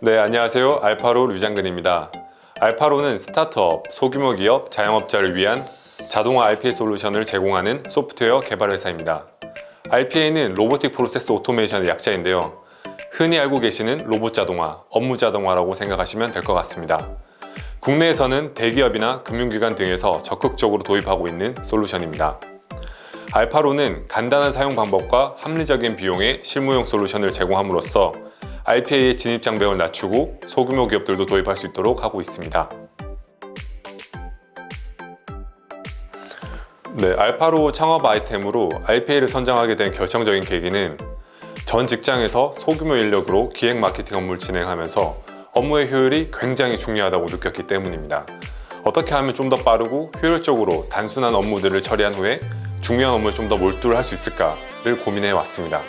네, 안녕하세요. 알파로 류장근입니다. 알파로는 스타트업, 소규모 기업, 자영업자를 위한 자동화 RPA 솔루션을 제공하는 소프트웨어 개발 회사입니다. RPA는 로보틱 프로세스 오토메이션의 약자인데요. 흔히 알고 계시는 로봇 자동화, 업무 자동화라고 생각하시면 될 것 같습니다. 국내에서는 대기업이나 금융기관 등에서 적극적으로 도입하고 있는 솔루션입니다. 알파로는 간단한 사용 방법과 합리적인 비용의 실무용 솔루션을 제공함으로써 RPA의 진입 장벽을 낮추고 소규모 기업들도 도입할 수 있도록 하고 있습니다. 네, 알파로 창업 아이템으로 RPA를 선정하게 된 결정적인 계기는 전 직장에서 소규모 인력으로 기획 마케팅 업무를 진행하면서 업무의 효율이 굉장히 중요하다고 느꼈기 때문입니다. 어떻게 하면 좀 더 빠르고 효율적으로 단순한 업무들을 처리한 후에 중요한 업무에 좀 더 몰두를 할 수 있을까를 고민해 왔습니다.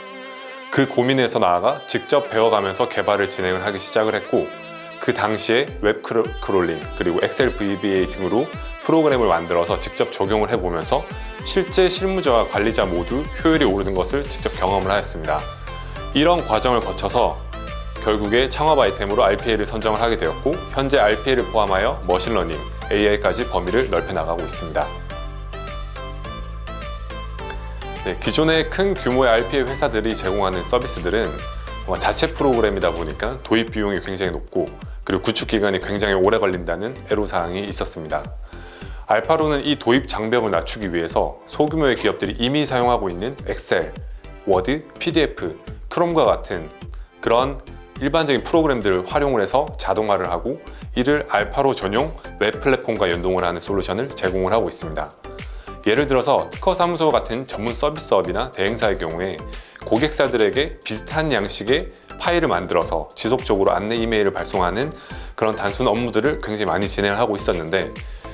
그 고민에서 나아가 직접 배워가면서 개발을 진행을 하기 시작을 했고, 그 당시에 웹 크롤링 그리고 엑셀 VBA 등으로 프로그램을 만들어서 직접 적용을 해보면서 실제 실무자와 관리자 모두 효율이 오르는 것을 직접 경험을 하였습니다. 이런 과정을 거쳐서 결국에 창업 아이템으로 RPA를 선정을 하게 되었고, 현재 RPA를 포함하여 머신러닝, AI까지 범위를 넓혀 나가고 있습니다. 네, 기존의 큰 규모의 RPA 회사들이 제공하는 서비스들은 자체 프로그램이다 보니까 도입 비용이 굉장히 높고, 그리고 구축 기간이 굉장히 오래 걸린다는 애로사항이 있었습니다. 알파로는 이 도입 장벽을 낮추기 위해서 소규모의 기업들이 이미 사용하고 있는 엑셀, 워드, PDF, 크롬과 같은 그런 일반적인 프로그램들을 활용을 해서 자동화를 하고, 이를 알파로 전용 웹 플랫폼과 연동을 하는 솔루션을 제공을 하고 있습니다. 예를 들어서 특허 사무소 같은 전문 서비스업이나 대행사의 경우에 고객사들에게 비슷한 양식의 파일을 만들어서 지속적으로 안내 이메일을 발송하는 그런 단순 업무들을 굉장히 많이 진행을 하고 있었는데,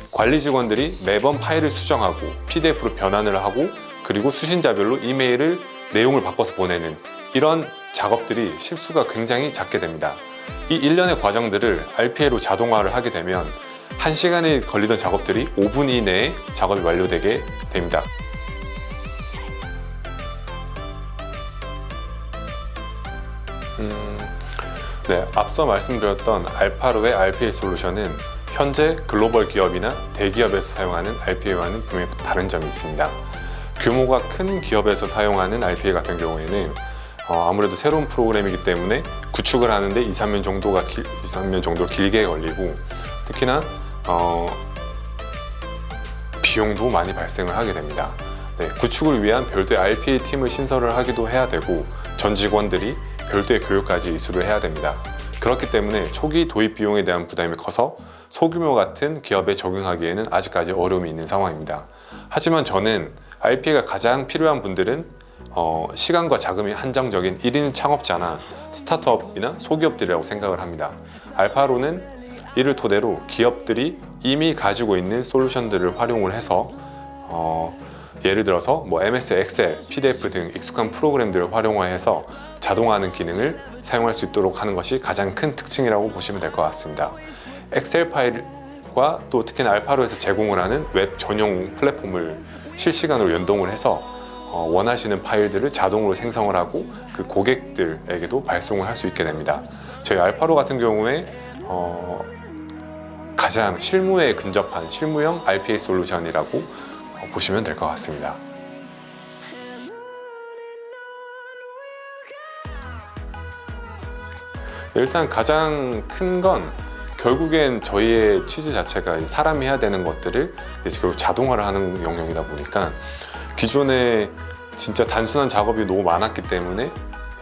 관리 직원들이 매번 파일을 수정하고 PDF로 변환을 하고, 그리고 수신자별로 이메일을 내용을 바꿔서 보내는 이런 작업들이 실수가 굉장히 잦게 됩니다. 이 일련의 과정들을 RPA로 자동화를 하게 되면 1시간이 걸리던 작업들이 5분 이내에 작업이 완료되게 됩니다. 네, 앞서 말씀드렸던 알파로의 RPA 솔루션은 현재 글로벌 기업이나 대기업에서 사용하는 RPA와는 분명히 다른 점이 있습니다. 규모가 큰 기업에서 사용하는 RPA 같은 경우에는 아무래도 새로운 프로그램이기 때문에 구축을 하는데 2-3년 정도 길게 걸리고, 특히나 비용도 많이 발생을 하게 됩니다. 네, 구축을 위한 별도의 RPA 팀을 신설을 하기도 해야 되고, 전 직원들이 별도의 교육까지 이수를 해야 됩니다. 그렇기 때문에 초기 도입 비용에 대한 부담이 커서 소규모 같은 기업에 적용하기에는 아직까지 어려움이 있는 상황입니다. 하지만 저는 RPA가 가장 필요한 분들은 시간과 자금이 한정적인 1인 창업자나 스타트업이나 소기업들이라고 생각을 합니다. 알파로는 이를 토대로 기업들이 이미 가지고 있는 솔루션들을 활용을 해서 예를 들어서 MS 엑셀, PDF 등 익숙한 프로그램들을 활용해서 자동화하는 기능을 사용할 수 있도록 하는 것이 가장 큰 특징이라고 보시면 될 것 같습니다. 엑셀 파일과 또 특히나 알파로에서 제공을 하는 웹 전용 플랫폼을 실시간으로 연동을 해서 원하시는 파일들을 자동으로 생성을 하고 그 고객들에게도 발송을 할 수 있게 됩니다. 저희 알파로 같은 경우에 가장 실무에 근접한 실무형 RPA 솔루션이라고 보시면 될 것 같습니다. 일단 가장 큰 건 결국엔 저희의 취지 자체가 사람이 해야 되는 것들을 이제 결국 자동화를 하는 영역이다 보니까, 기존에 진짜 단순한 작업이 너무 많았기 때문에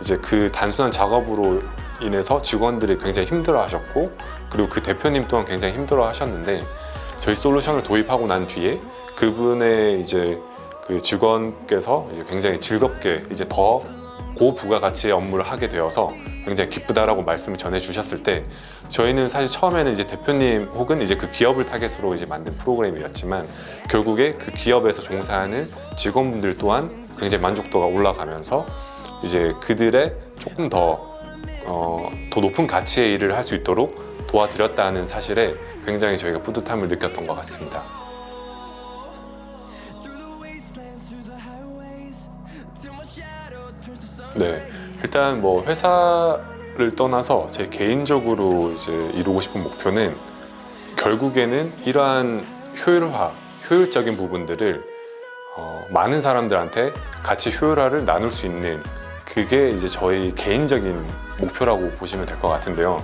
이제 그 단순한 작업으로 인해서 직원들이 굉장히 힘들어 하셨고, 그리고 그 대표님 또한 굉장히 힘들어 하셨는데, 저희 솔루션을 도입하고 난 뒤에 그분의 이제 그 직원께서 이제 굉장히 즐겁게 이제 더 고부가가치의 업무를 하게 되어서 굉장히 기쁘다라고 말씀을 전해 주셨을 때, 저희는 사실 처음에는 이제 대표님 혹은 이제 그 기업을 타겟으로 이제 만든 프로그램이었지만, 결국에 그 기업에서 종사하는 직원분들 또한 굉장히 만족도가 올라가면서 이제 그들의 조금 더 높은 가치의 일을 할 수 있도록 도와드렸다는 사실에 굉장히 저희가 뿌듯함을 느꼈던 것 같습니다. 네, 일단 회사를 기업을 떠나서 제 개인적으로 이제 이루고 싶은 목표는 결국에는 이러한 효율적인 부분들을 많은 사람들한테 같이 효율화를 나눌 수 있는, 그게 이제 저희 개인적인 목표라고 보시면 될 것 같은데요.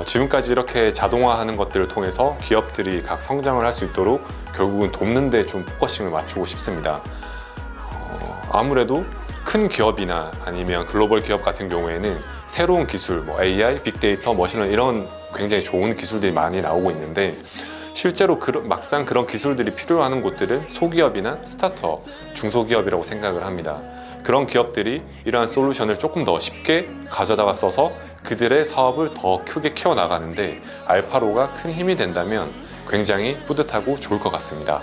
지금까지 이렇게 자동화하는 것들을 통해서 기업들이 각 성장을 할 수 있도록 결국은 돕는 데 좀 포커싱을 맞추고 싶습니다. 아무래도 큰 기업이나 아니면 글로벌 기업 같은 경우에는 새로운 기술, 뭐 AI, 빅데이터, 머신러닝 이런 굉장히 좋은 기술들이 많이 나오고 있는데, 실제로 막상 그런 기술들이 필요한 곳들은 소기업이나 스타트업, 중소기업이라고 생각을 합니다. 그런 기업들이 이러한 솔루션을 조금 더 쉽게 가져다가 써서 그들의 사업을 더 크게 키워나가는데 알파로가 큰 힘이 된다면 굉장히 뿌듯하고 좋을 것 같습니다.